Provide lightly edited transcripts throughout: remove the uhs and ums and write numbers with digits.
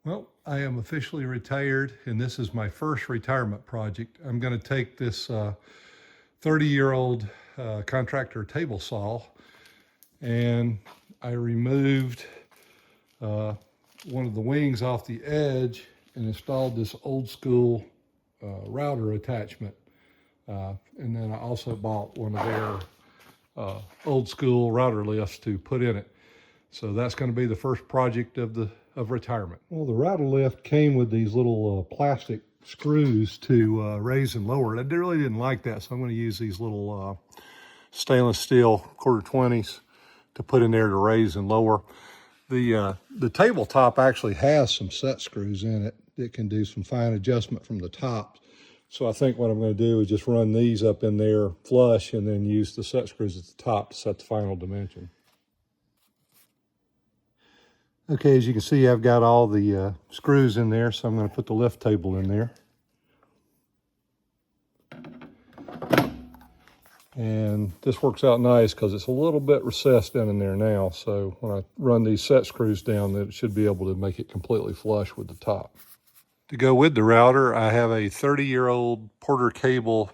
Well, I am officially retired, and this is my first retirement project. I'm going to take this 30-year-old contractor table saw, and I removed one of the wings off the edge and installed this old school router attachment. And then I also bought one of their old school router lifts to put in it. So that's going to be the first project of retirement. Well, the router lift came with these little plastic screws to raise and lower it. I really didn't like that, so I'm going to use these little stainless steel 1/4-20s to put in there to raise and lower. The tabletop actually has some set screws in it that can do some fine adjustment from the top. So I think what I'm going to do is just run these up in there flush and then use the set screws at the top to set the final dimension. Okay, as you can see, I've got all the screws in there, so I'm going to put the lift table in there. And this works out nice because it's a little bit recessed down in there now, so when I run these set screws down, it should be able to make it completely flush with the top. To go with the router, I have a 30-year-old Porter cable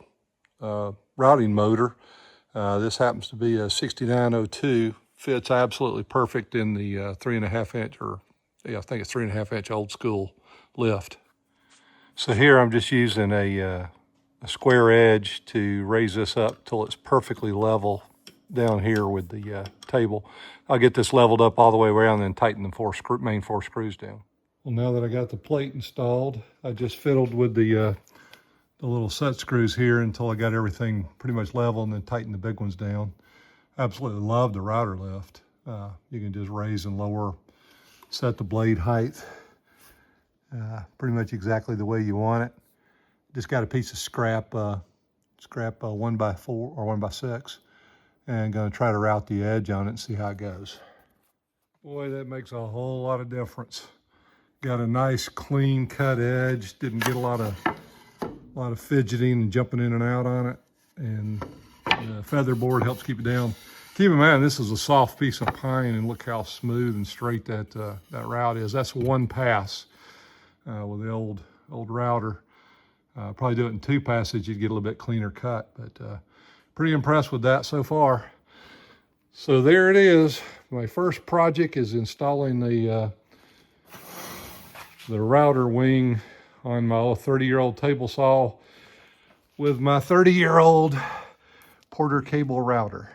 routing motor. This happens to be a 6902. Fits absolutely perfect in the 3.5 inch, or yeah, I think it's 3.5 inch old school lift. So here I'm just using a square edge to raise this up till it's perfectly level down here with the table. I'll get this leveled up all the way around and then tighten the main four screws down. Well, now that I got the plate installed, I just fiddled with the little set screws here until I got everything pretty much level and then tighten the big ones down. Absolutely love the router lift. You can just raise and lower, set the blade height pretty much exactly the way you want it. Just got a piece of scrap 1x4 or 1x6, and gonna try to route the edge on it and see how it goes. Boy, that makes a whole lot of difference. Got a nice clean cut edge. Didn't get a lot of fidgeting and jumping in and out on it, and the feather board helps keep it down. Keep in mind, this is a soft piece of pine, and look how smooth and straight that route is. That's one pass with the old router. Probably do it in 2 passes, you'd get a little bit cleaner cut, but pretty impressed with that so far. So there it is. My first project is installing the router wing on my 30-year-old table saw with my 30-year-old Porter cable router.